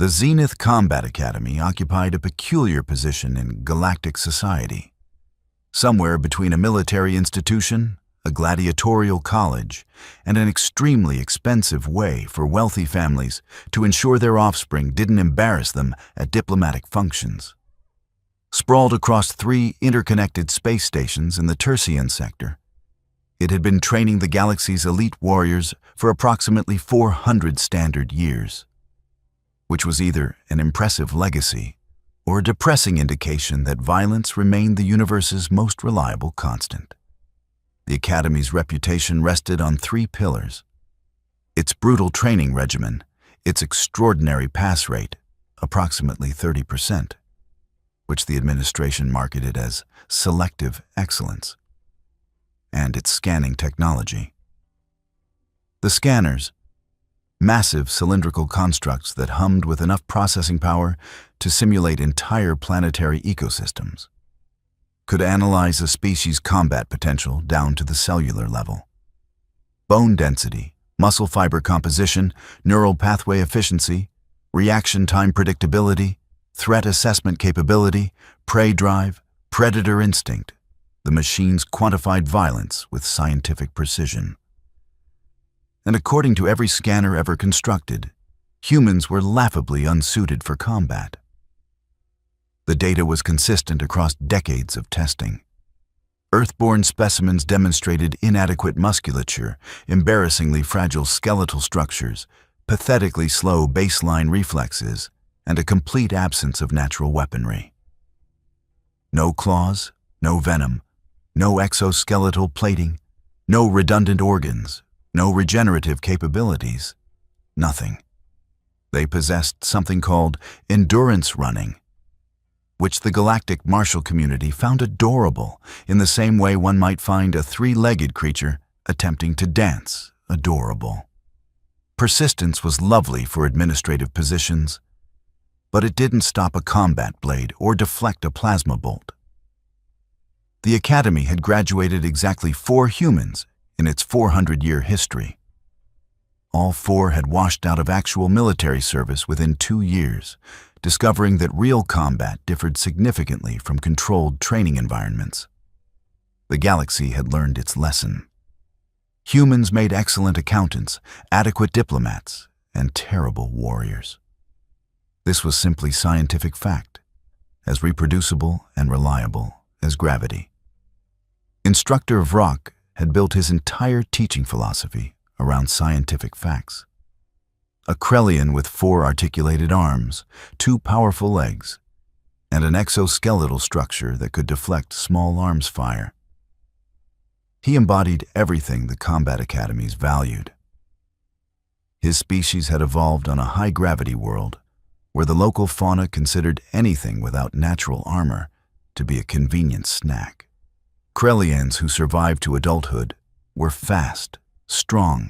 The Zenith Combat Academy occupied a peculiar position in galactic society, somewhere between a military institution, a gladiatorial college, and an extremely expensive way for wealthy families to ensure their offspring didn't embarrass them at diplomatic functions. Sprawled across 3 interconnected space stations in the Tertian sector, it had been training the galaxy's elite warriors for approximately 400 standard years, which was either an impressive legacy or a depressing indication that violence remained the universe's most reliable constant. The Academy's reputation rested on 3 pillars: its brutal training regimen, its extraordinary pass rate, approximately 30%, which the administration marketed as selective excellence, and its scanning technology. The scanners, massive cylindrical constructs that hummed with enough processing power to simulate entire planetary ecosystems, could analyze a species' combat potential down to the cellular level. Bone density, muscle fiber composition, neural pathway efficiency, reaction time predictability, threat assessment capability, prey drive, predator instinct. The machines quantified violence with scientific precision. And according to every scanner ever constructed, humans were laughably unsuited for combat. The data was consistent across decades of testing. Earthborn specimens demonstrated inadequate musculature, embarrassingly fragile skeletal structures, pathetically slow baseline reflexes, and a complete absence of natural weaponry. No claws, no venom, no exoskeletal plating, no redundant organs, no regenerative capabilities, nothing. They possessed something called endurance running, which the galactic martial community found adorable in the same way one might find a 3-legged creature attempting to dance adorable. Persistence was lovely for administrative positions, but it didn't stop a combat blade or deflect a plasma bolt. The Academy had graduated exactly 4 humans in its 400-year history. All 4 had washed out of actual military service within 2 years, discovering that real combat differed significantly from controlled training environments. The galaxy had learned its lesson. Humans made excellent accountants, adequate diplomats, and terrible warriors. This was simply scientific fact, as reproducible and reliable as gravity. Instructor Vrock had built his entire teaching philosophy around scientific facts. A Krellian with 4 articulated arms, 2 powerful legs, and an exoskeletal structure that could deflect small arms fire. He embodied everything the combat academies valued. His species had evolved on a high-gravity world where the local fauna considered anything without natural armor to be a convenient snack. Krellians who survived to adulthood were fast, strong,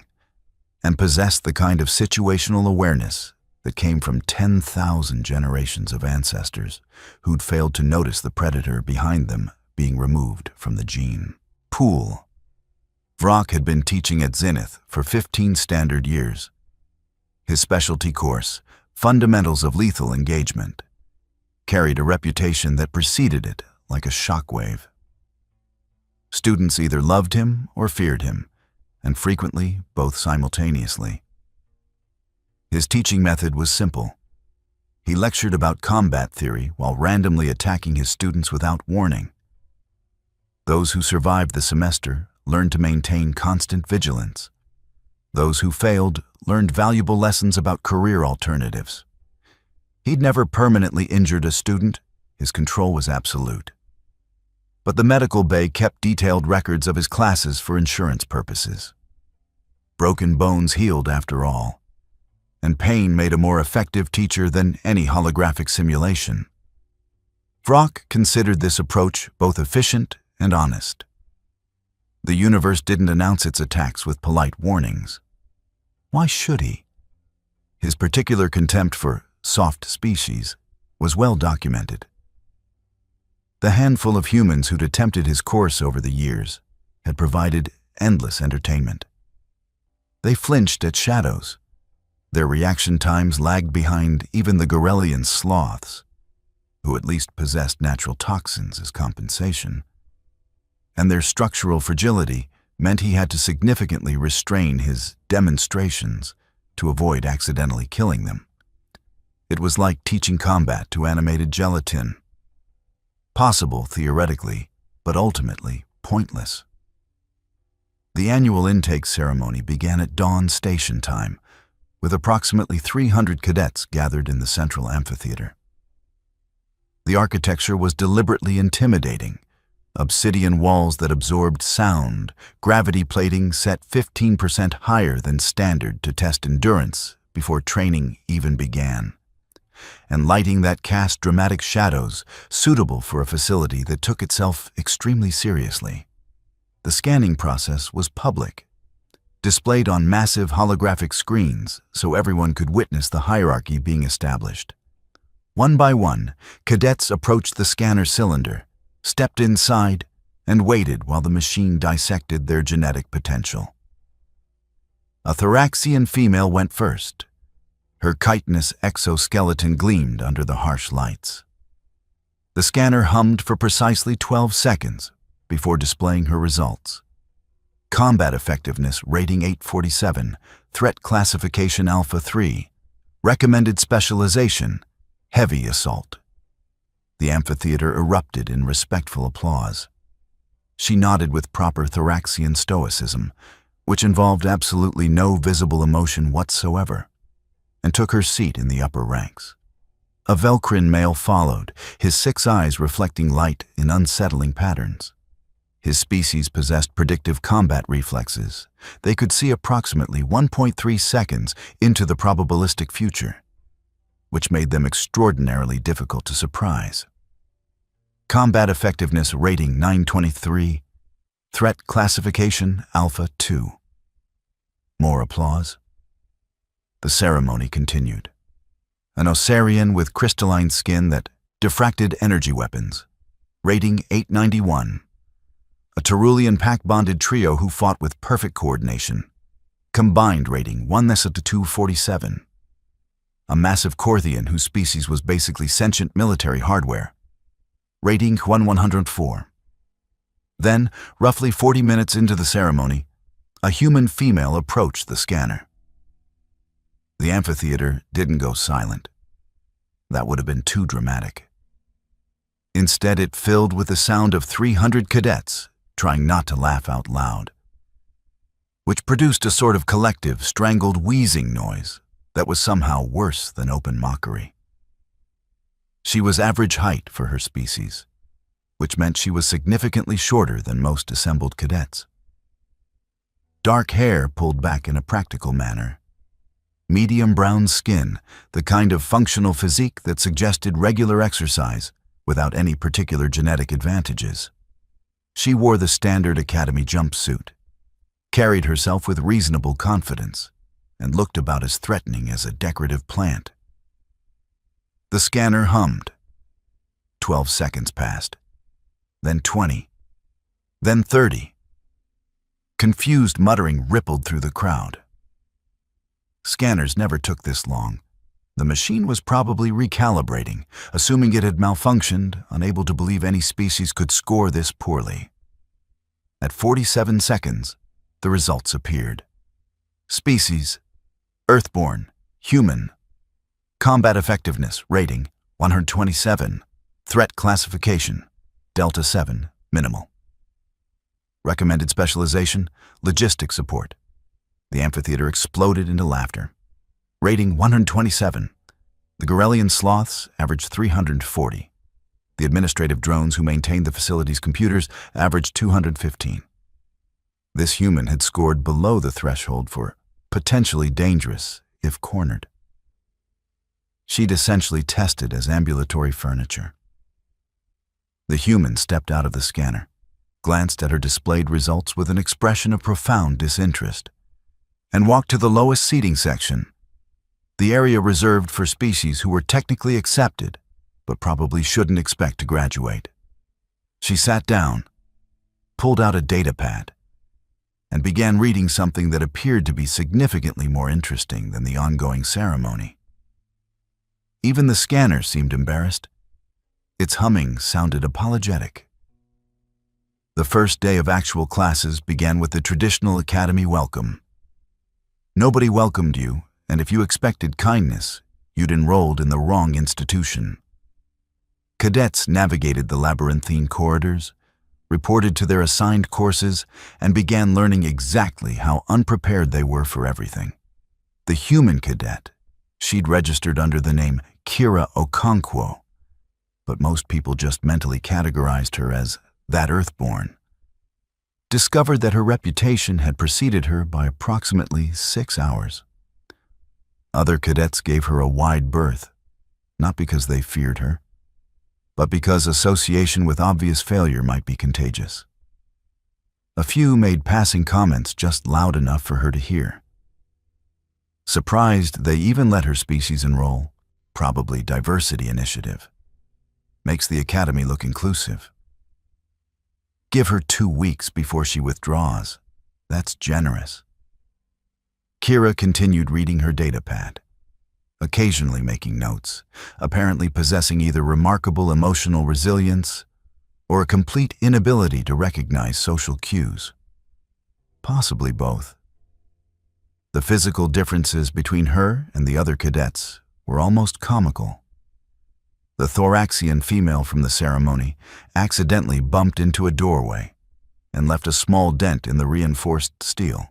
and possessed the kind of situational awareness that came from 10,000 generations of ancestors who'd failed to notice the predator behind them being removed from the gene pool. Vrock had been teaching at Zenith for 15 standard years. His specialty course, Fundamentals of Lethal Engagement, carried a reputation that preceded it like a shockwave. Students either loved him or feared him, and frequently both simultaneously. His teaching method was simple. He lectured about combat theory while randomly attacking his students without warning. Those who survived the semester learned to maintain constant vigilance. Those who failed learned valuable lessons about career alternatives. He'd never permanently injured a student. His control was absolute. But the medical bay kept detailed records of his classes for insurance purposes. Broken bones healed after all, and pain made a more effective teacher than any holographic simulation. Vrock considered this approach both efficient and honest. The universe didn't announce its attacks with polite warnings. Why should he? His particular contempt for soft species was well documented. The handful of humans who'd attempted his course over the years had provided endless entertainment. They flinched at shadows, Their reaction times lagged behind even the Gorelian sloths, who at least possessed natural toxins as compensation, and their structural fragility meant he had to significantly restrain his demonstrations to avoid accidentally killing them. It was like teaching combat to animated gelatin. Possible theoretically, but ultimately pointless. The annual intake ceremony began at dawn station time, with approximately 300 cadets gathered in the central amphitheater. The architecture was deliberately intimidating. Obsidian walls that absorbed sound, gravity plating set 15% higher than standard to test endurance before training even began, and lighting that cast dramatic shadows suitable for a facility that took itself extremely seriously. The scanning process was public, displayed on massive holographic screens so everyone could witness the hierarchy being established. One by one, cadets approached the scanner cylinder, stepped inside, and waited while the machine dissected their genetic potential. A Thoraxian female went first. Her chitinous exoskeleton gleamed under the harsh lights. The scanner hummed for precisely 12 seconds before displaying her results. Combat effectiveness rating 847, threat classification Alpha 3, recommended specialization, heavy assault. The amphitheater erupted in respectful applause. She nodded with proper Thoraxian stoicism, which involved absolutely no visible emotion whatsoever, and took her seat in the upper ranks. A Velcrin male followed, his 6 eyes reflecting light in unsettling patterns. His species possessed predictive combat reflexes. They could see approximately 1.3 seconds into the probabilistic future, which made them extraordinarily difficult to surprise. Combat effectiveness rating 923, threat classification Alpha 2. More applause. The ceremony continued. An Osarian with crystalline skin that diffracted energy weapons, rating 891. A Terulian pack-bonded trio who fought with perfect coordination, combined rating 1:247. A massive Korthian whose species was basically sentient military hardware, rating 104. Then, roughly 40 minutes into the ceremony, a human female approached the scanner. The amphitheater didn't go silent. That would have been too dramatic. Instead, it filled with the sound of 300 cadets trying not to laugh out loud, which produced a sort of collective, strangled wheezing noise that was somehow worse than open mockery. She was average height for her species, which meant she was significantly shorter than most assembled cadets. Dark hair pulled back in a practical manner. Medium brown skin, the kind of functional physique that suggested regular exercise without any particular genetic advantages. She wore the standard academy jumpsuit, carried herself with reasonable confidence, and looked about as threatening as a decorative plant. The scanner hummed. 12 seconds passed, then 20, then 30. Confused muttering rippled through the crowd. Scanners never took this long. The machine was probably recalibrating, assuming it had malfunctioned, unable to believe any species could score this poorly. At 47 seconds, the results appeared. Species: Earthborn, human. Combat effectiveness rating 127. Threat classification Delta 7, minimal. Recommended specialization: logistics support. The amphitheater exploded into laughter. Rating 127. The Gorelian sloths averaged 340. The administrative drones who maintained the facility's computers averaged 215. This human had scored below the threshold for potentially dangerous if cornered. She'd essentially tested as ambulatory furniture. The human stepped out of the scanner, glanced at her displayed results with an expression of profound disinterest, and walked to the lowest seating section, the area reserved for species who were technically accepted, but probably shouldn't expect to graduate. She sat down, pulled out a data pad, and began reading something that appeared to be significantly more interesting than the ongoing ceremony. Even the scanner seemed embarrassed. Its humming sounded apologetic. The first day of actual classes began with the traditional academy welcome. Nobody welcomed you, and if you expected kindness, you'd enrolled in the wrong institution. Cadets navigated the labyrinthine corridors, reported to their assigned courses, and began learning exactly how unprepared they were for everything. The human cadet, she'd registered under the name Kira Okonkwo, but most people just mentally categorized her as that Earthborn, discovered that her reputation had preceded her by approximately 6 hours. Other cadets gave her a wide berth, not because they feared her, but because association with obvious failure might be contagious. A few made passing comments just loud enough for her to hear. Surprised, they even let her species enroll, probably diversity initiative. Makes the academy look inclusive. Give her 2 weeks before she withdraws. That's generous. Kira continued reading her datapad, occasionally making notes, apparently possessing either remarkable emotional resilience or a complete inability to recognize social cues. Possibly both. The physical differences between her and the other cadets were almost comical. The Thoraxian female from the ceremony accidentally bumped into a doorway and left a small dent in the reinforced steel.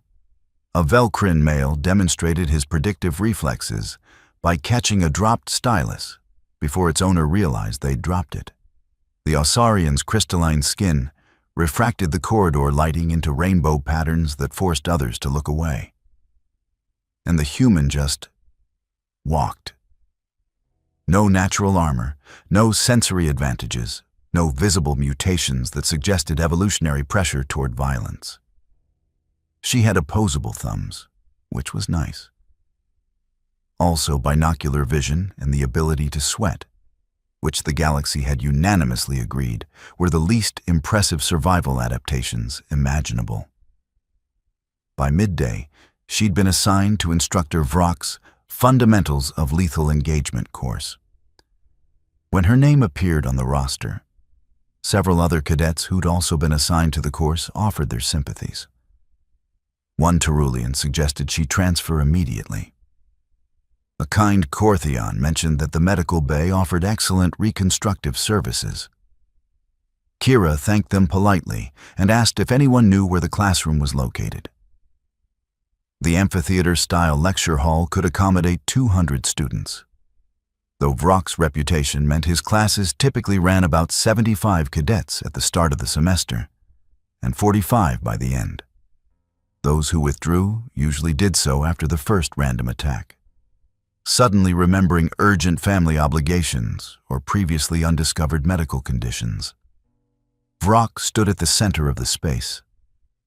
A Velcrin male demonstrated his predictive reflexes by catching a dropped stylus before its owner realized they'd dropped it. The Osarian's crystalline skin refracted the corridor lighting into rainbow patterns that forced others to look away. And the human just walked. No natural armor, no sensory advantages, no visible mutations that suggested evolutionary pressure toward violence. She had opposable thumbs, which was nice. Also binocular vision and the ability to sweat, which the galaxy had unanimously agreed were the least impressive survival adaptations imaginable. By midday, she'd been assigned to Instructor Vrock's Fundamentals of Lethal Engagement course. When her name appeared on the roster, several other cadets who'd also been assigned to the course offered their sympathies. One Terulian suggested she transfer immediately. A kind Korthion mentioned that the medical bay offered excellent reconstructive services. Kira thanked them politely and asked if anyone knew where the classroom was located. The amphitheater-style lecture hall could accommodate 200 students. Though Vrock's reputation meant his classes typically ran about 75 cadets at the start of the semester, and 45 by the end. Those who withdrew usually did so after the first random attack, suddenly remembering urgent family obligations or previously undiscovered medical conditions. Vrock stood at the center of the space,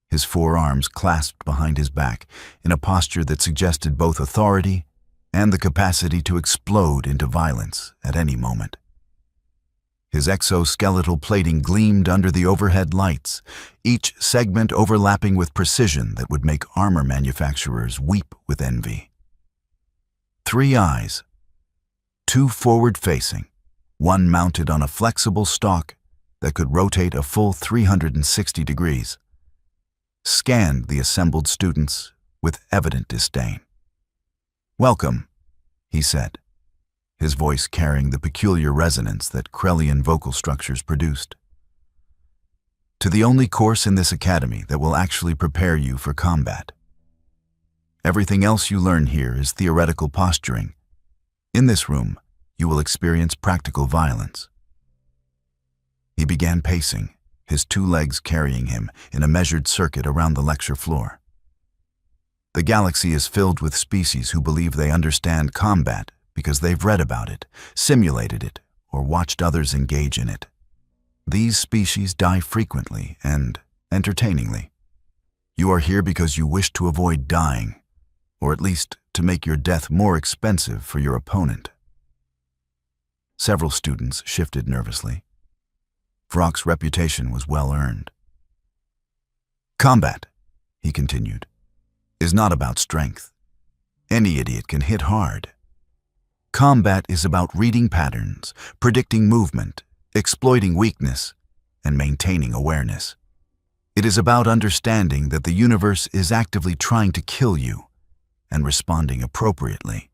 his forearms clasped behind his back in a posture that suggested both authority and the capacity to explode into violence at any moment. His exoskeletal plating gleamed under the overhead lights, each segment overlapping with precision that would make armor manufacturers weep with envy. 3 eyes, 2 forward-facing, one mounted on a flexible stalk that could rotate a full 360 degrees, scanned the assembled students with evident disdain. "Welcome," he said, his voice carrying the peculiar resonance that Krellian vocal structures produced. "To the only course in this academy that will actually prepare you for combat. Everything else you learn here is theoretical posturing. In this room, you will experience practical violence." He began pacing, his 2 legs carrying him in a measured circuit around the lecture floor. The galaxy is filled with species who believe they understand combat because they've read about it, simulated it, or watched others engage in it. These species die frequently and entertainingly. You are here because you wish to avoid dying, or at least to make your death more expensive for your opponent. Several students shifted nervously. Vrock's reputation was well earned. "Combat," he continued, is not about strength. Any idiot can hit hard. Combat is about reading patterns, predicting movement, exploiting weakness, and maintaining awareness. It is about understanding that the universe is actively trying to kill you and responding appropriately.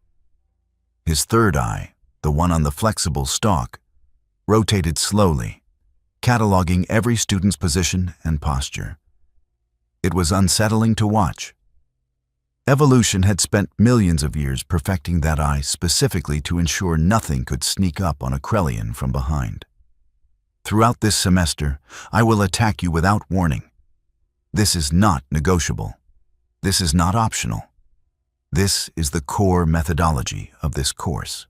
His third eye, the one on the flexible stalk, rotated slowly, cataloging every student's position and posture. It was unsettling to watch. Evolution had spent millions of years perfecting that eye specifically to ensure nothing could sneak up on a Krellian from behind. Throughout this semester, I will attack you without warning. This is not negotiable. This is not optional. This is the core methodology of this course.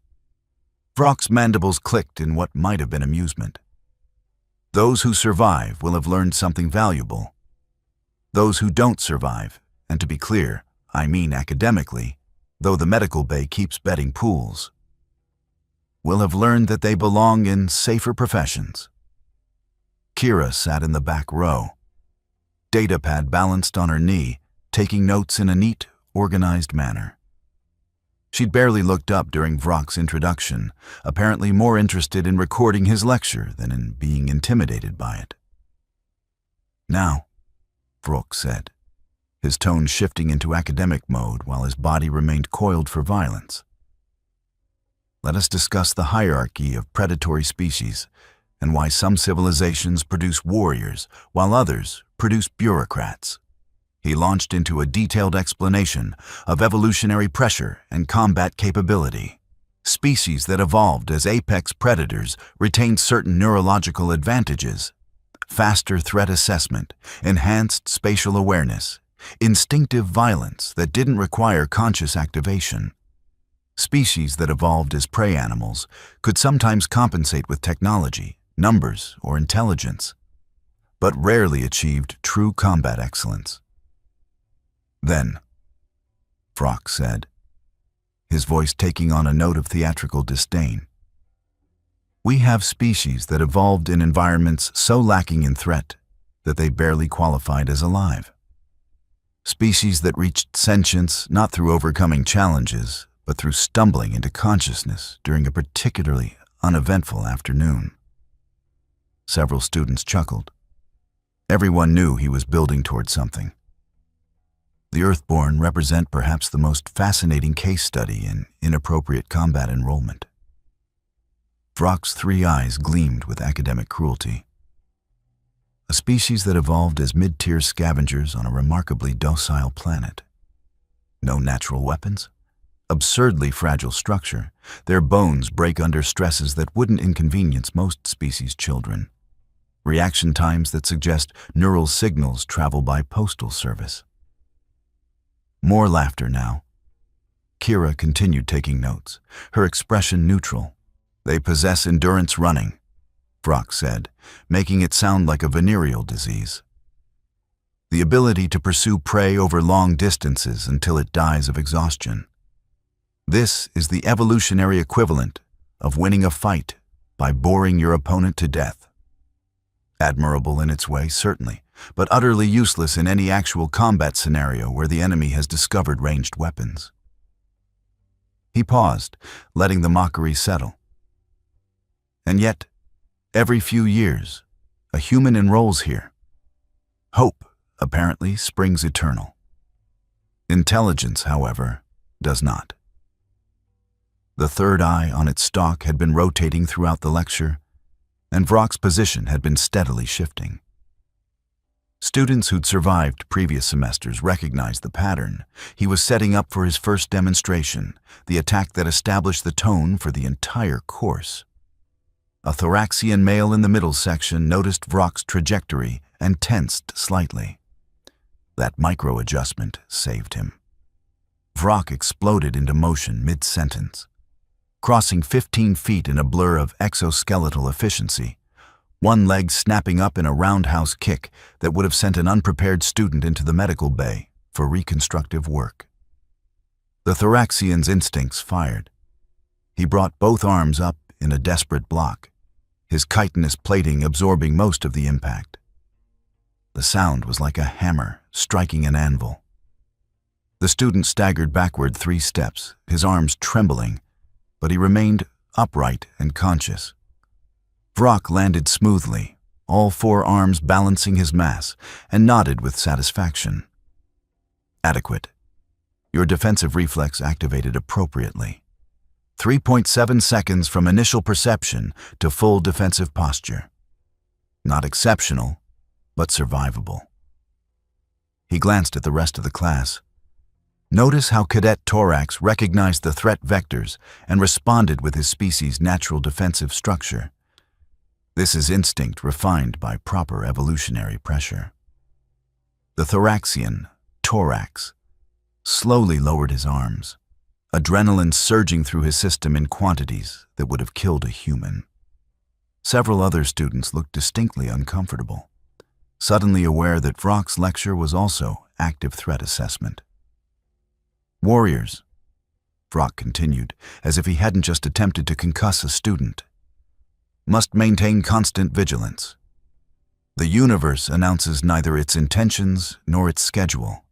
Vrock's mandibles clicked in what might have been amusement. Those who survive will have learned something valuable. Those who don't survive, and to be clear, I mean academically, though the medical bay keeps betting pools, will have learned that they belong in safer professions. Kira sat in the back row, datapad balanced on her knee, taking notes in a neat, organized manner. She'd barely looked up during Vrock's introduction, apparently more interested in recording his lecture than in being intimidated by it. Now, Vrock said, his tone shifting into academic mode while his body remained coiled for violence. Let us discuss the hierarchy of predatory species and why some civilizations produce warriors while others produce bureaucrats. He launched into a detailed explanation of evolutionary pressure and combat capability. Species that evolved as apex predators retained certain neurological advantages: faster threat assessment, enhanced spatial awareness, instinctive violence that didn't require conscious activation. Species that evolved as prey animals could sometimes compensate with technology, numbers, or intelligence, but rarely achieved true combat excellence. Then, Vrock said, his voice taking on a note of theatrical disdain, we have species that evolved in environments so lacking in threat that they barely qualified as alive. Species that reached sentience not through overcoming challenges, but through stumbling into consciousness during a particularly uneventful afternoon. Several students chuckled. Everyone knew he was building towards something. The Earthborn represent perhaps the most fascinating case study in inappropriate combat enrollment. Vrock's three eyes gleamed with academic cruelty. A species that evolved as mid-tier scavengers on a remarkably docile planet. No natural weapons, absurdly fragile structure, their bones break under stresses that wouldn't inconvenience most species' children. Reaction times that suggest neural signals travel by postal service. More laughter now. Kira continued taking notes, her expression neutral. They possess endurance running, Vrock said, making it sound like a venereal disease. The ability to pursue prey over long distances until it dies of exhaustion. This is the evolutionary equivalent of winning a fight by boring your opponent to death. Admirable in its way, certainly, but utterly useless in any actual combat scenario where the enemy has discovered ranged weapons. He paused, letting the mockery settle. And yet, every few years, a human enrolls here. Hope, apparently, springs eternal. Intelligence, however, does not. The third eye on its stalk had been rotating throughout the lecture, and Vrock's position had been steadily shifting. Students who'd survived previous semesters recognized the pattern. He was setting up for his first demonstration, the attack that established the tone for the entire course. A Thoraxian male in the middle section noticed Vrock's trajectory and tensed slightly. That micro-adjustment saved him. Vrock exploded into motion mid-sentence, crossing 15 feet in a blur of exoskeletal efficiency, one leg snapping up in a roundhouse kick that would have sent an unprepared student into the medical bay for reconstructive work. The Thoraxian's instincts fired. He brought both arms up in a desperate block, his chitinous plating absorbing most of the impact. The sound was like a hammer striking an anvil. The student staggered backward 3 steps, his arms trembling, but he remained upright and conscious. Vrock landed smoothly, all 4 arms balancing his mass, and nodded with satisfaction. Adequate. Your defensive reflex activated appropriately. 3.7 seconds from initial perception to full defensive posture. Not exceptional, but survivable. He glanced at the rest of the class. Notice how Cadet Thorax recognized the threat vectors and responded with his species' natural defensive structure. This is instinct refined by proper evolutionary pressure. The Thoraxian, Thorax, slowly lowered his arms, adrenaline surging through his system in quantities that would have killed a human. Several other students looked distinctly uncomfortable, suddenly aware that Vrock's lecture was also active threat assessment. Warriors, Vrock continued, as if he hadn't just attempted to concuss a student, must maintain constant vigilance. The universe announces neither its intentions nor its schedule.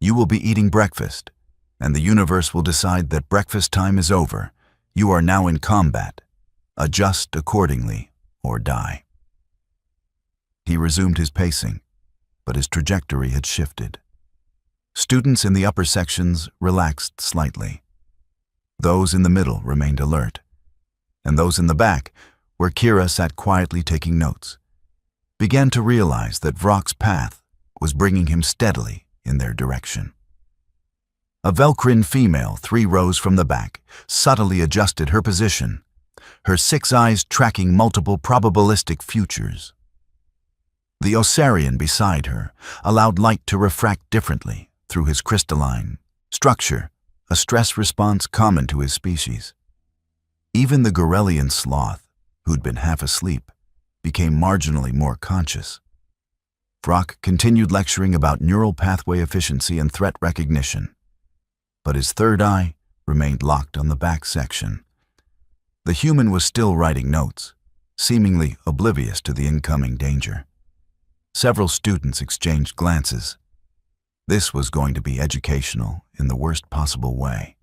You will be eating breakfast, and the universe will decide that breakfast time is over. You are now in combat. Adjust accordingly or die. He resumed his pacing, but his trajectory had shifted. Students in the upper sections relaxed slightly. Those in the middle remained alert, and those in the back, where Kira sat quietly taking notes, began to realize that Vrock's path was bringing him steadily in their direction. A Velcrin female 3 rows from the back subtly adjusted her position, her 6 eyes tracking multiple probabilistic futures. The Osarian beside her allowed light to refract differently through his crystalline structure, a stress response common to his species. Even the Gorelian sloth, who'd been half asleep, became marginally more conscious. Vrock continued lecturing about neural pathway efficiency and threat recognition, but his third eye remained locked on the back section. The human was still writing notes, seemingly oblivious to the incoming danger. Several students exchanged glances. This was going to be educational in the worst possible way.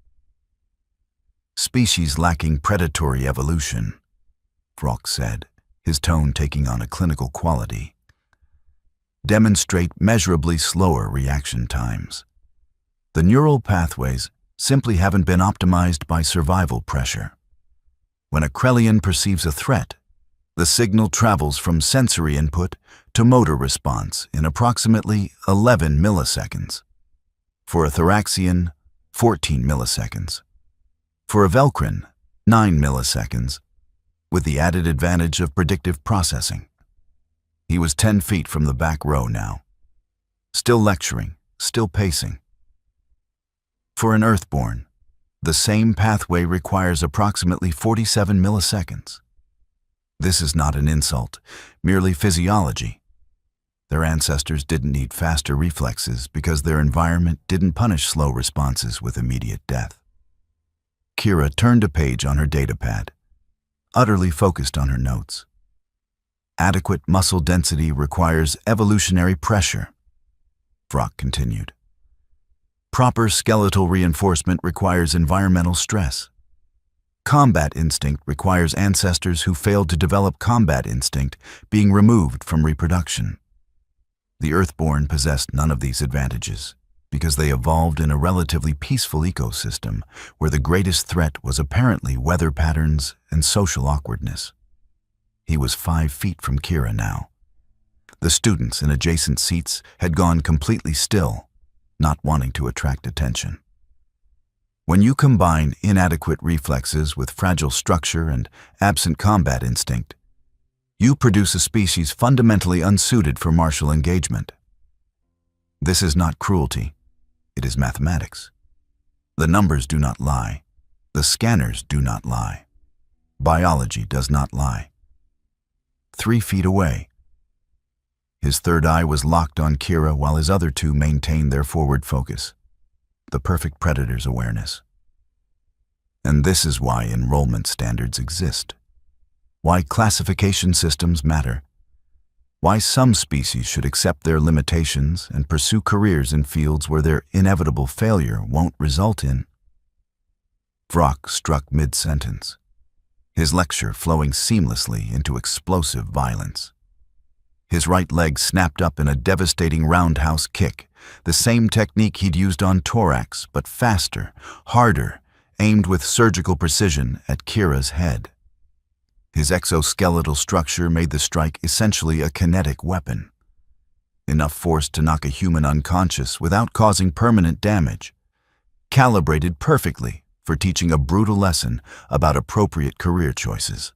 Species lacking predatory evolution, Vrock said, his tone taking on a clinical quality, demonstrate measurably slower reaction times. The neural pathways simply haven't been optimized by survival pressure. When a Krellian perceives a threat, the signal travels from sensory input to motor response in approximately 11 milliseconds. For a Thoraxian, 14 milliseconds. For a Velcrin, 9 milliseconds, with the added advantage of predictive processing. He was 10 feet from the back row now, still lecturing, still pacing. For an Earthborn, the same pathway requires approximately 47 milliseconds. This is not an insult, merely physiology. Their ancestors didn't need faster reflexes because their environment didn't punish slow responses with immediate death. Kira turned a page on her datapad, utterly focused on her notes. Adequate muscle density requires evolutionary pressure, Vrock continued. Proper skeletal reinforcement requires environmental stress. Combat instinct requires ancestors who failed to develop combat instinct being removed from reproduction. The Earthborn possessed none of these advantages because they evolved in a relatively peaceful ecosystem where the greatest threat was apparently weather patterns and social awkwardness. He was 5 feet from Kira now. The students in adjacent seats had gone completely still, not wanting to attract attention. When you combine inadequate reflexes with fragile structure and absent combat instinct, you produce a species fundamentally unsuited for martial engagement. This is not cruelty, it is mathematics. The numbers do not lie. The scanners do not lie. Biology does not lie. 3 feet away. His third eye was locked on Kira while his other 2 maintained their forward focus, the perfect predator's awareness. And this is why enrollment standards exist, why classification systems matter. Why some species should accept their limitations and pursue careers in fields where their inevitable failure won't result in. Vrock struck mid-sentence, his lecture flowing seamlessly into explosive violence. His right leg snapped up in a devastating roundhouse kick, the same technique he'd used on Thorax, but faster, harder, aimed with surgical precision at Kira's head. His exoskeletal structure made the strike essentially a kinetic weapon. Enough force to knock a human unconscious without causing permanent damage. Calibrated perfectly for teaching a brutal lesson about appropriate career choices.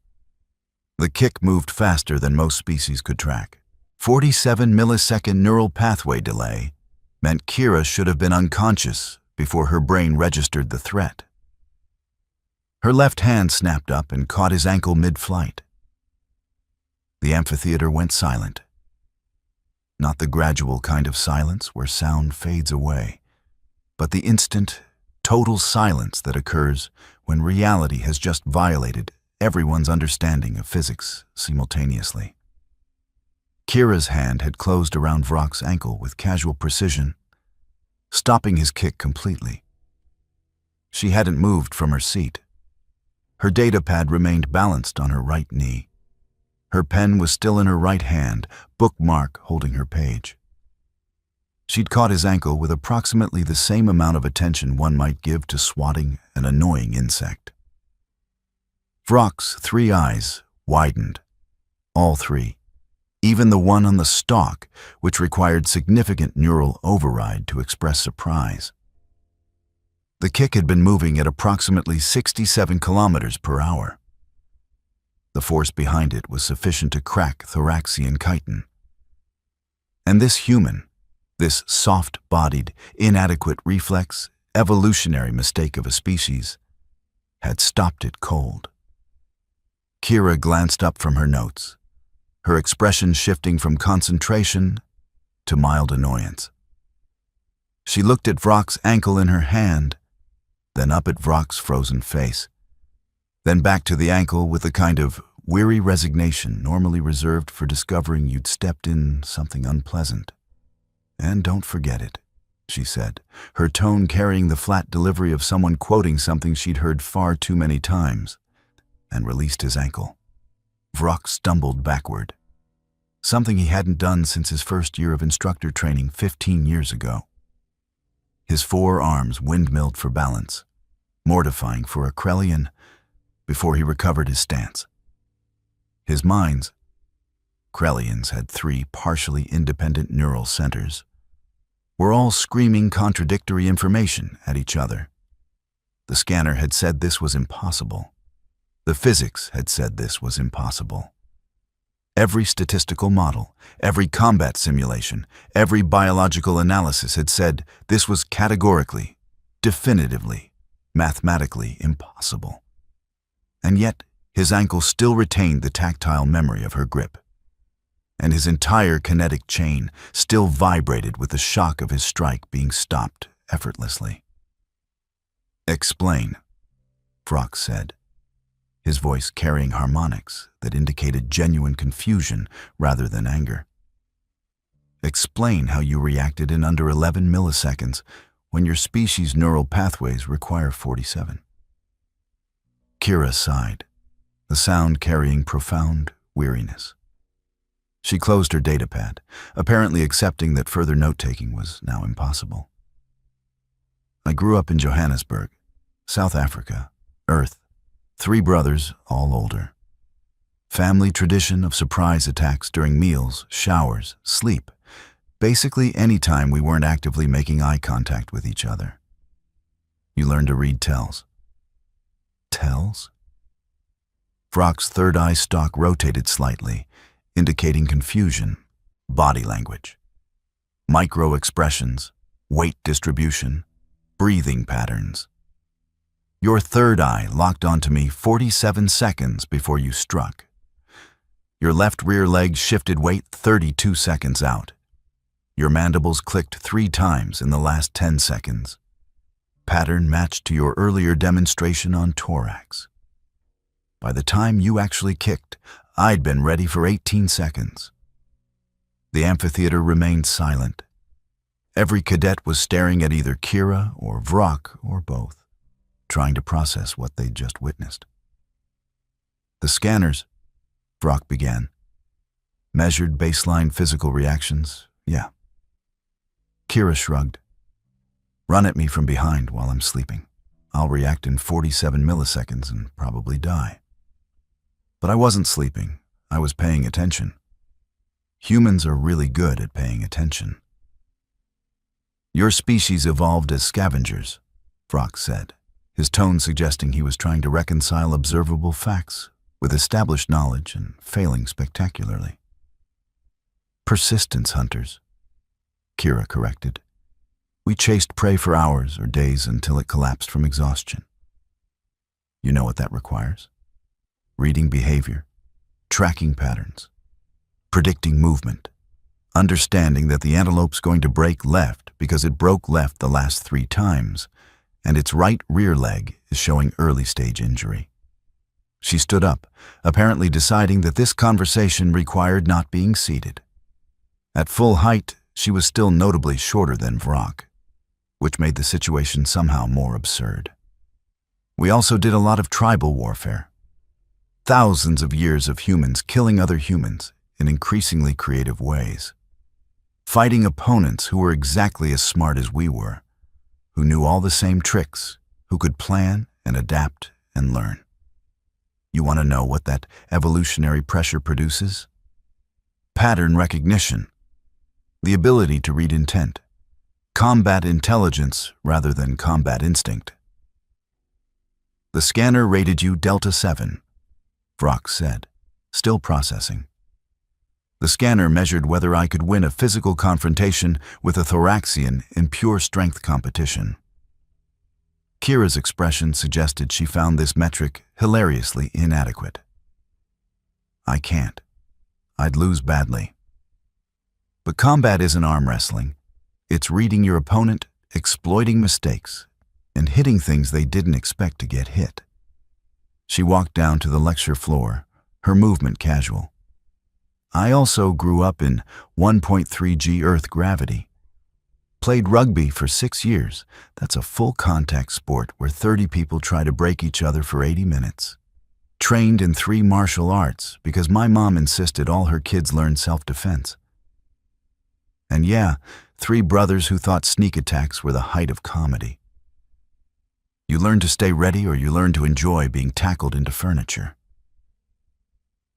The kick moved faster than most species could track. 47-millisecond neural pathway delay meant Kira should have been unconscious before her brain registered the threat. Her left hand snapped up and caught his ankle mid-flight. The amphitheater went silent. Not the gradual kind of silence where sound fades away, but the instant, total silence that occurs when reality has just violated everyone's understanding of physics simultaneously. Kira's hand had closed around Vrock's ankle with casual precision, stopping his kick completely. She hadn't moved from her seat. Her datapad remained balanced on her right knee. Her pen was still in her right hand, bookmark holding her page. She'd caught his ankle with approximately the same amount of attention one might give to swatting an annoying insect. Vrock's three eyes widened. All three. Even the one on the stalk, which required significant neural override to express surprise. The kick had been moving at approximately 67 kilometers per hour. The force behind it was sufficient to crack thoracian chitin. And this human, this soft-bodied, inadequate reflex, evolutionary mistake of a species, had stopped it cold. Kira glanced up from her notes, her expression shifting from concentration to mild annoyance. She looked at Vrock's ankle in her hand, then up at Vrock's frozen face, then back to the ankle with the kind of weary resignation normally reserved for discovering you'd stepped in something unpleasant. "And don't forget it," she said, her tone carrying the flat delivery of someone quoting something she'd heard far too many times, and released his ankle. Vrock stumbled backward, something he hadn't done since his first year of instructor training 15 years ago. His forearms windmilled for balance, mortifying for a Krellian, before he recovered his stance. His minds, Krellians had three partially independent neural centers, were all screaming contradictory information at each other. The scanner had said this was impossible. The physics had said this was impossible. Every statistical model, every combat simulation, every biological analysis had said this was categorically, definitively, mathematically impossible. And yet, his ankle still retained the tactile memory of her grip, and his entire kinetic chain still vibrated with the shock of his strike being stopped effortlessly. "Explain," Vrock said, his voice carrying harmonics that indicated genuine confusion rather than anger. "Explain how you reacted in under 11 milliseconds when your species' neural pathways require 47. Kira sighed, the sound carrying profound weariness. She closed her datapad, apparently accepting that further note-taking was now impossible. "I grew up in Johannesburg, South Africa, Earth. 3 brothers, all older. Family tradition of surprise attacks during meals, showers, sleep. Basically any time we weren't actively making eye contact with each other. You learn to read tells." "Tells?" Vrock's third eye stalk rotated slightly, indicating confusion, body language. Micro-expressions, weight distribution, breathing patterns. "Your third eye locked onto me 47 seconds before you struck. Your left rear leg shifted weight 32 seconds out. Your mandibles clicked 3 times in the last 10 seconds. Pattern matched to your earlier demonstration on Thorax. By the time you actually kicked, I'd been ready for 18 seconds. The amphitheater remained silent. Every cadet was staring at either Kira or Vrock or both, trying to process what they'd just witnessed. The scanners, Vrock began, measured baseline physical reactions, yeah. Kira shrugged. Run at me from behind while I'm sleeping. I'll react in 47 milliseconds and probably die. But I wasn't sleeping. I was paying attention. Humans are really good at paying attention. Your species evolved as scavengers, Vrock said, his tone suggesting he was trying to reconcile observable facts with established knowledge and failing spectacularly. Persistence hunters, Kira corrected. We chased prey for hours or days until it collapsed from exhaustion. You know what that requires? Reading behavior, tracking patterns, predicting movement, understanding that the antelope's going to break left because it broke left the last 3 times, and its right rear leg is showing early-stage injury. She stood up, apparently deciding that this conversation required not being seated. At full height, she was still notably shorter than Vrock, which made the situation somehow more absurd. We also did a lot of tribal warfare. Thousands of years of humans killing other humans in increasingly creative ways. Fighting opponents who were exactly as smart as we were, who knew all the same tricks, who could plan and adapt and learn. You want to know what that evolutionary pressure produces? Pattern recognition. The ability to read intent. Combat intelligence rather than combat instinct. The scanner rated you Delta 7, Vrock said, still processing. The scanner measured whether I could win a physical confrontation with a Thoraxian in pure strength competition. Kira's expression suggested she found this metric hilariously inadequate. I can't. I'd lose badly. But combat isn't arm wrestling. It's reading your opponent, exploiting mistakes, and hitting things they didn't expect to get hit. She walked down to the lecture floor, her movement casual. I also grew up in 1.3 G Earth gravity. Played rugby for 6 years. That's a full contact sport where 30 people try to break each other for 80 minutes. Trained in 3 martial arts because my mom insisted all her kids learn self-defense. And yeah, 3 brothers who thought sneak attacks were the height of comedy. You learn to stay ready or you learn to enjoy being tackled into furniture.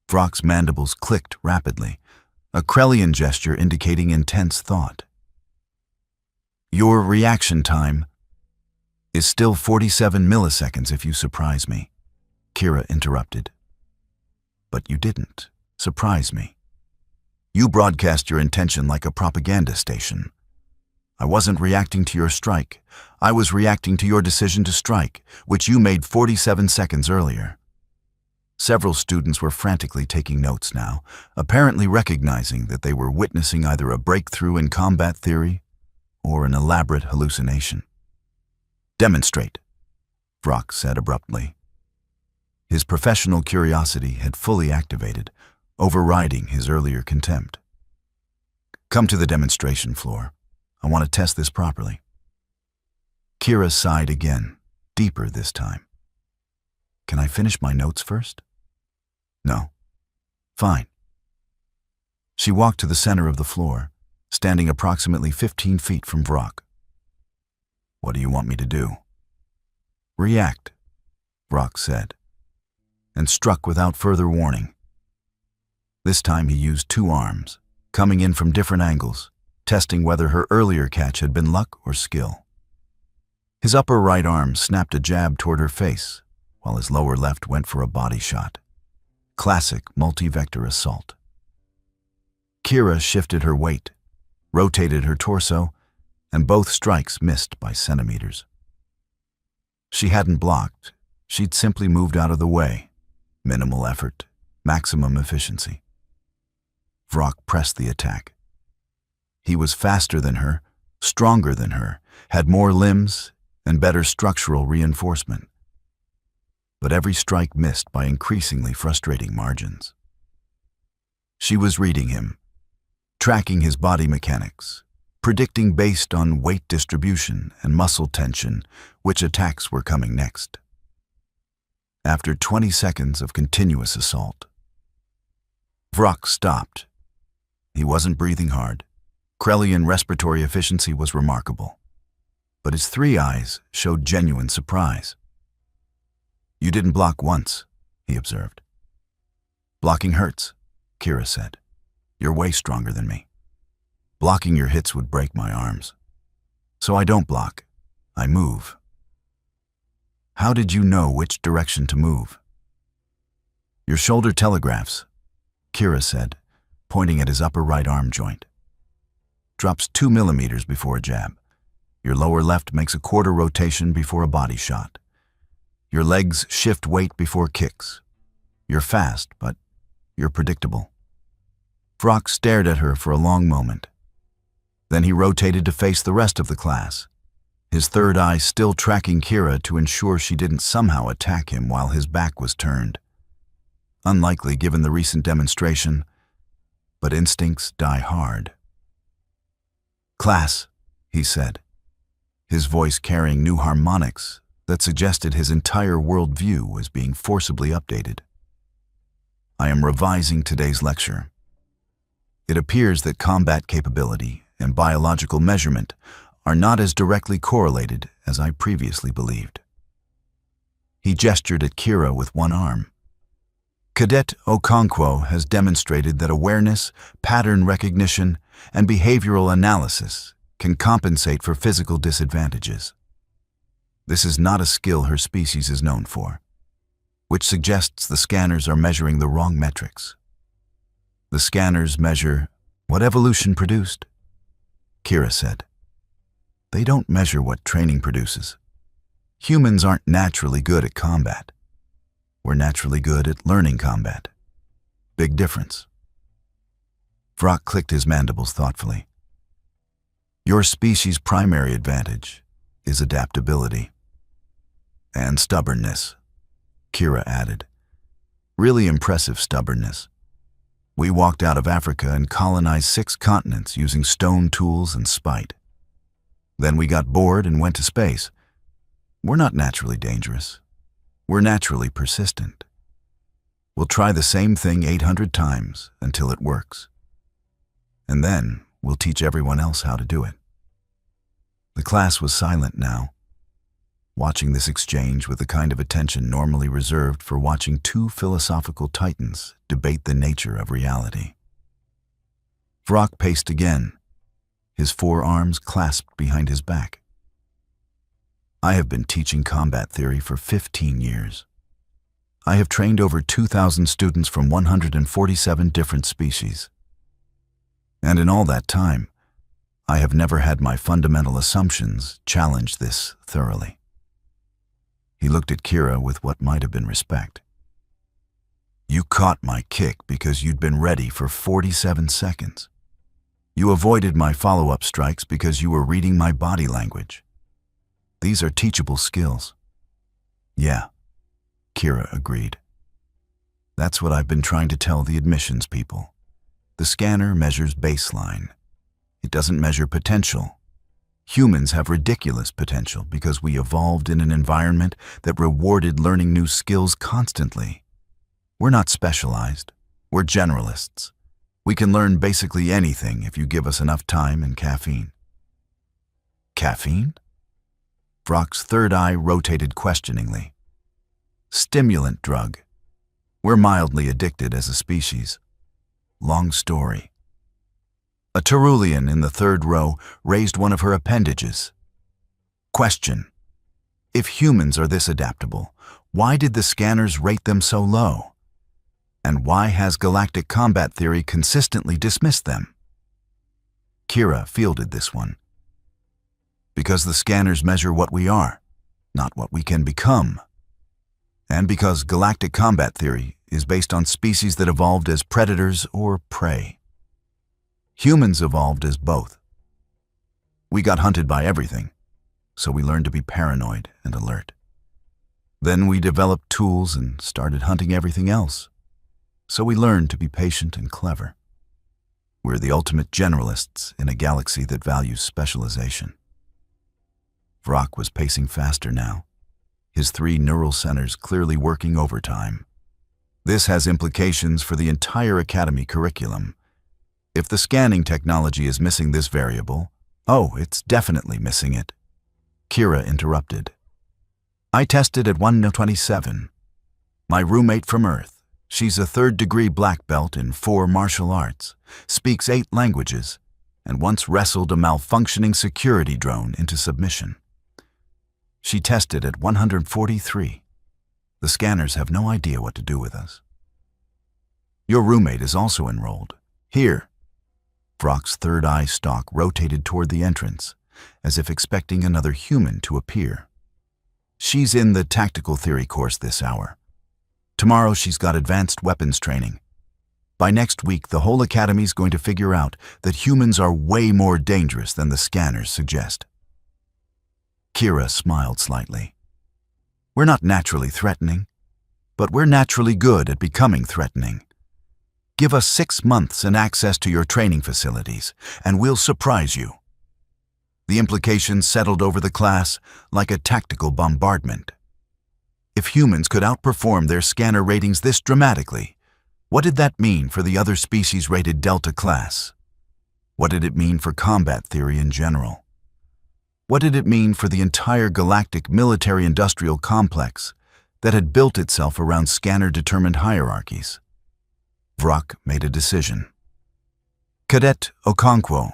Vrock's mandibles clicked rapidly, a Krellian gesture indicating intense thought. Your reaction time is still 47 milliseconds if you surprise me, Kira interrupted. But you didn't surprise me. You broadcast your intention like a propaganda station. I wasn't reacting to your strike. I was reacting to your decision to strike, which you made 47 seconds earlier. Several students were frantically taking notes now, apparently recognizing that they were witnessing either a breakthrough in combat theory or an elaborate hallucination. Demonstrate, Vrock said abruptly. His professional curiosity had fully activated, overriding his earlier contempt. Come to the demonstration floor. I want to test this properly. Kira sighed again, deeper this time. Can I finish my notes first? No. Fine. She walked to the center of the floor, standing approximately 15 feet from Vrock. What do you want me to do? React, Vrock said, and struck without further warning. This time he used 2 arms, coming in from different angles, testing whether her earlier catch had been luck or skill. His upper right arm snapped a jab toward her face, while his lower left went for a body shot. Classic multi-vector assault. Kira shifted her weight, rotated her torso, and both strikes missed by centimeters. She hadn't blocked, she'd simply moved out of the way. Minimal effort, maximum efficiency. Vrock pressed the attack. He was faster than her, stronger than her, had more limbs, and better structural reinforcement. But every strike missed by increasingly frustrating margins. She was reading him, tracking his body mechanics, predicting based on weight distribution and muscle tension which attacks were coming next. After 20 seconds of continuous assault, Vrock stopped. He wasn't breathing hard. Krellian respiratory efficiency was remarkable, but his 3 eyes showed genuine surprise. "You didn't block once," he observed. "Blocking hurts," Kira said. "You're way stronger than me. Blocking your hits would break my arms. So I don't block, I move." "How did you know which direction to move?" "Your shoulder telegraphs," Kira said, pointing at his upper right arm joint. "Drops 2 millimeters before a jab. Your lower left makes a quarter rotation before a body shot. Your legs shift weight before kicks. You're fast, but you're predictable." Vrock stared at her for a long moment. Then he rotated to face the rest of the class, his third eye still tracking Kira to ensure she didn't somehow attack him while his back was turned. Unlikely given the recent demonstration, but instincts die hard. "Class," he said, his voice carrying new harmonics that suggested his entire worldview was being forcibly updated. "I am revising today's lecture. It appears that combat capability and biological measurement are not as directly correlated as I previously believed." He gestured at Kira with one arm. "Cadet Okonkwo has demonstrated that awareness, pattern recognition, and behavioral analysis can compensate for physical disadvantages. This is not a skill her species is known for, which suggests the scanners are measuring the wrong metrics. The scanners measure what evolution produced," Kira said. "They don't measure what training produces. Humans aren't naturally good at combat. We're naturally good at learning combat. Big difference." Vrock clicked his mandibles thoughtfully. "Your species' primary advantage is adaptability. And stubbornness," Kira added. "Really impressive stubbornness. We walked out of Africa and colonized 6 continents using stone tools and spite. Then we got bored and went to space. We're not naturally dangerous. We're naturally persistent. We'll try the same thing 800 times until it works. And then we'll teach everyone else how to do it." The class was silent now, watching this exchange with the kind of attention normally reserved for watching 2 philosophical titans debate the nature of reality. Vrock paced again, his 4 arms clasped behind his back. "I have been teaching combat theory for 15 years. I have trained over 2,000 students from 147 different species. And in all that time, I have never had my fundamental assumptions challenge this thoroughly." He looked at Kira with what might have been respect. "You caught my kick because you'd been ready for 47 seconds. You avoided my follow-up strikes because you were reading my body language. These are teachable skills." "Yeah," Kira agreed. "That's what I've been trying to tell the admissions people. The scanner measures baseline. It doesn't measure potential. Humans have ridiculous potential because we evolved in an environment that rewarded learning new skills constantly. We're not specialized. We're generalists. We can learn basically anything if you give us enough time and caffeine." "Caffeine?" Vrock's third eye rotated questioningly. "Stimulant drug. We're mildly addicted as a species. Long story." A Terulian in the 3rd row raised one of her appendages. "Question. If humans are this adaptable, why did the scanners rate them so low? And why has galactic combat theory consistently dismissed them?" Kira fielded this one. "Because the scanners measure what we are, not what we can become. And because galactic combat theory is based on species that evolved as predators or prey. Humans evolved as both. We got hunted by everything, so we learned to be paranoid and alert. Then we developed tools and started hunting everything else, so we learned to be patient and clever. We're the ultimate generalists in a galaxy that values specialization. Vrock was pacing faster now, his 3 neural centers clearly working overtime. This has implications for the entire Academy curriculum. If the scanning technology is missing this variable, oh, it's definitely missing it. Kira interrupted. I tested at 127. My roommate from Earth, she's a 3rd-degree black belt in 4 martial arts, speaks 8 languages, and once wrestled a malfunctioning security drone into submission. She tested at 143. The scanners have no idea what to do with us. Your roommate is also enrolled. Here. Vrock's third eye stalk rotated toward the entrance, as if expecting another human to appear. She's in the tactical theory course this hour. Tomorrow she's got advanced weapons training. By next week, the whole Academy's going to figure out that humans are way more dangerous than the scanners suggest. Kira smiled slightly. We're not naturally threatening, but we're naturally good at becoming threatening. Give us 6 months and access to your training facilities, and we'll surprise you. The implications settled over the class like a tactical bombardment. If humans could outperform their scanner ratings this dramatically, what did that mean for the other species rated Delta class? What did it mean for combat theory in general? What did it mean for the entire galactic military-industrial complex that had built itself around scanner-determined hierarchies? Vrock made a decision. Cadet Okonkwo,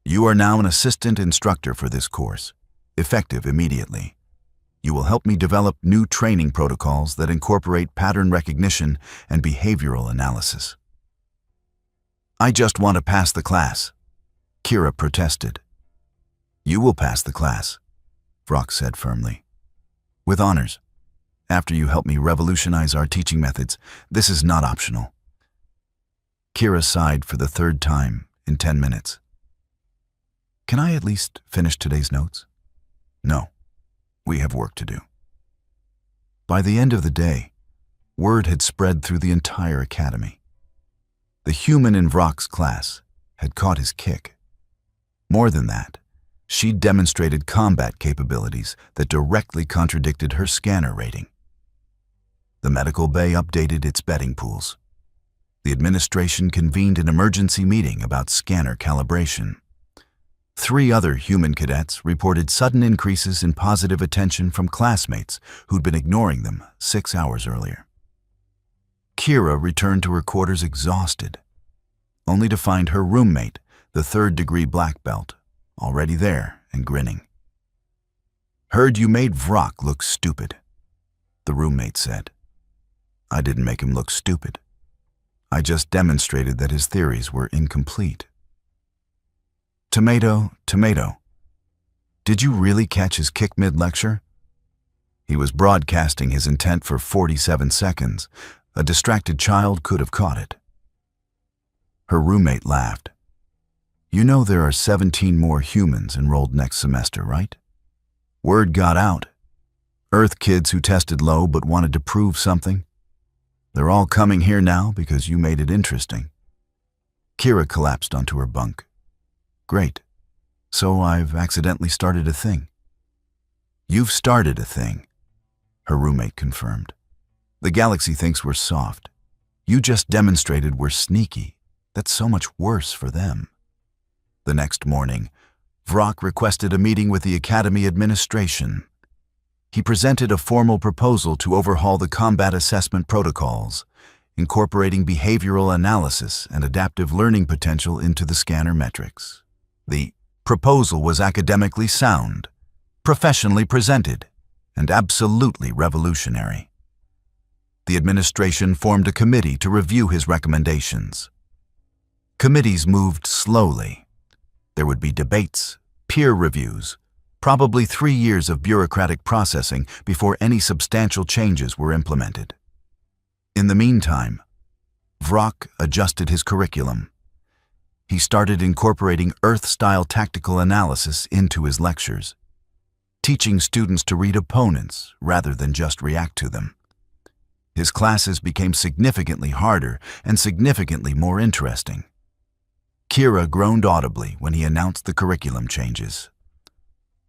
you are now an assistant instructor for this course, effective immediately. You will help me develop new training protocols that incorporate pattern recognition and behavioral analysis. I just want to pass the class, Kira protested. You will pass the class, Vrock said firmly. With honors. After you help me revolutionize our teaching methods, this is not optional. Kira sighed for the 3rd time in 10 minutes. Can I at least finish today's notes? No, we have work to do. By the end of the day, word had spread through the entire Academy. The human in Vrock's class had caught his kick. More than that, she demonstrated combat capabilities that directly contradicted her scanner rating. The medical bay updated its betting pools. The administration convened an emergency meeting about scanner calibration. 3 other human cadets reported sudden increases in positive attention from classmates who'd been ignoring them 6 hours earlier. Kira returned to her quarters exhausted, only to find her roommate, the 3rd-degree black belt, already there and grinning. Heard you made Vrock look stupid, the roommate said. I didn't make him look stupid. I just demonstrated that his theories were incomplete. Tomato, tomato. Did you really catch his kick mid-lecture? He was broadcasting his intent for 47 seconds. A distracted child could have caught it. Her roommate laughed. You know there are 17 more humans enrolled next semester, right? Word got out. Earth kids who tested low but wanted to prove something. They're all coming here now because you made it interesting. Kira collapsed onto her bunk. Great. So I've accidentally started a thing. You've started a thing, her roommate confirmed. The galaxy thinks we're soft. You just demonstrated we're sneaky. That's so much worse for them. The next morning, Vrock requested a meeting with the Academy administration. He presented a formal proposal to overhaul the combat assessment protocols, incorporating behavioral analysis and adaptive learning potential into the scanner metrics. The proposal was academically sound, professionally presented, and absolutely revolutionary. The administration formed a committee to review his recommendations. Committees moved slowly. There would be debates, peer reviews, probably 3 years of bureaucratic processing before any substantial changes were implemented. In the meantime, Vrock adjusted his curriculum. He started incorporating Earth-style tactical analysis into his lectures, teaching students to read opponents rather than just react to them. His classes became significantly harder and significantly more interesting. Kira groaned audibly when he announced the curriculum changes.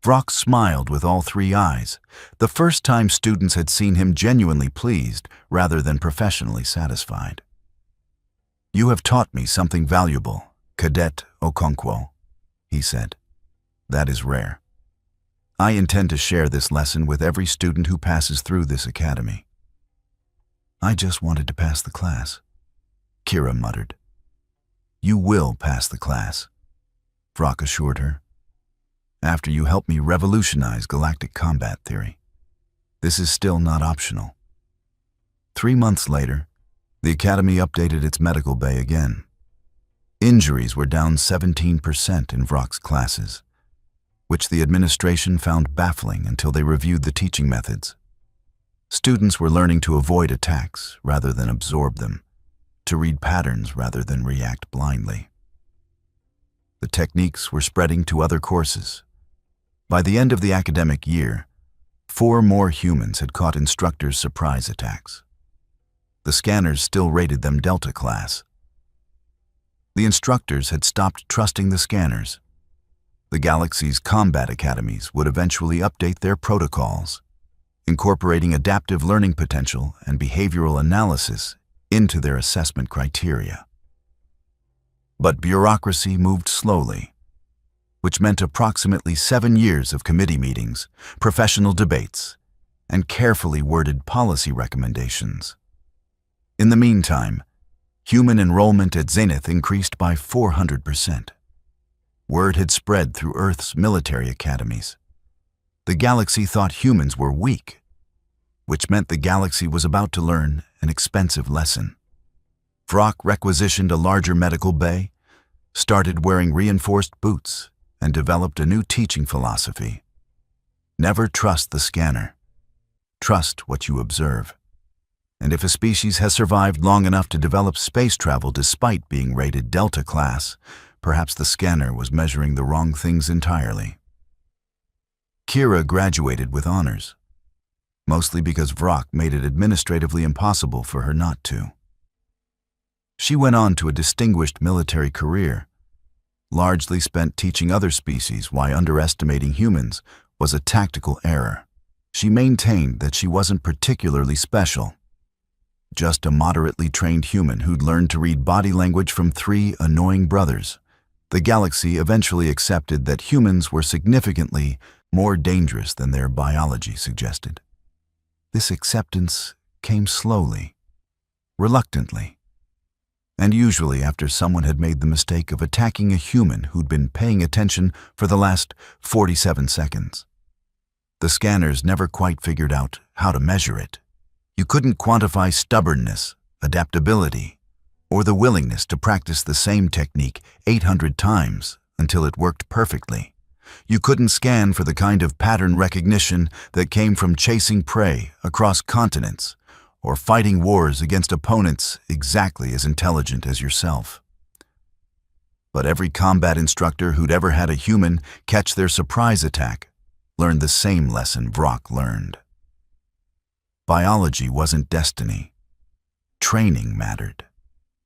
Vrock smiled with all three eyes, the first time students had seen him genuinely pleased rather than professionally satisfied. "You have taught me something valuable, Cadet Okonkwo," he said. "That is rare. I intend to share this lesson with every student who passes through this academy." "I just wanted to pass the class," Kira muttered. "You will pass the class," Vrock assured her. "After you help me revolutionize galactic combat theory. This is still not optional." 3 months later, the Academy updated its medical bay again. Injuries were down 17% in Vrock's classes, which the administration found baffling until they reviewed the teaching methods. Students were learning to avoid attacks rather than absorb them, to read patterns rather than react blindly. The techniques were spreading to other courses. By the end of the academic year, 4 more humans had caught Instructor's surprise attacks. The scanners still rated them Delta class. The instructors had stopped trusting the scanners. The galaxy's combat academies would eventually update their protocols, incorporating adaptive learning potential and behavioral analysis into their assessment criteria. But bureaucracy moved slowly, which meant approximately 7 years of committee meetings, professional debates, and carefully worded policy recommendations. In the meantime, human enrollment at Zenith increased by 400%. Word had spread through Earth's military academies. The galaxy thought humans were weak, which meant the galaxy was about to learn an expensive lesson. Vrock requisitioned a larger medical bay, started wearing reinforced boots, and developed a new teaching philosophy. Never trust the scanner. Trust what you observe. And if a species has survived long enough to develop space travel despite being rated Delta class, perhaps the scanner was measuring the wrong things entirely. Kira graduated with honors, mostly because Vrock made it administratively impossible for her not to. She went on to a distinguished military career, largely spent teaching other species why underestimating humans was a tactical error. She maintained that she wasn't particularly special, just a moderately trained human who'd learned to read body language from 3 annoying brothers. The galaxy eventually accepted that humans were significantly more dangerous than their biology suggested. This acceptance came slowly, reluctantly, and usually after someone had made the mistake of attacking a human who'd been paying attention for the last 47 seconds. The scanners never quite figured out how to measure it. You couldn't quantify stubbornness, adaptability, or the willingness to practice the same technique 800 times until it worked perfectly. You couldn't scan for the kind of pattern recognition that came from chasing prey across continents or fighting wars against opponents exactly as intelligent as yourself. But every combat instructor who'd ever had a human catch their surprise attack learned the same lesson Vrock learned. Biology wasn't destiny. Training mattered.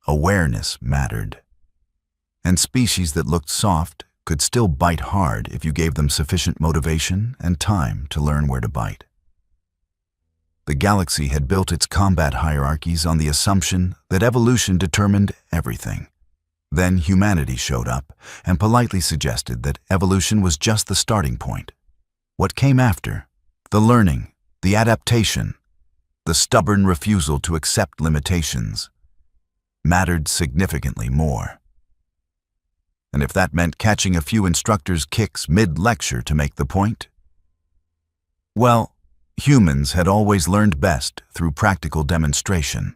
Awareness mattered. And species that looked soft could still bite hard if you gave them sufficient motivation and time to learn where to bite. The galaxy had built its combat hierarchies on the assumption that evolution determined everything. Then humanity showed up and politely suggested that evolution was just the starting point. What came after, the learning, the adaptation, the stubborn refusal to accept limitations, mattered significantly more. And if that meant catching a few instructors' kicks mid-lecture to make the point, well, humans had always learned best through practical demonstration.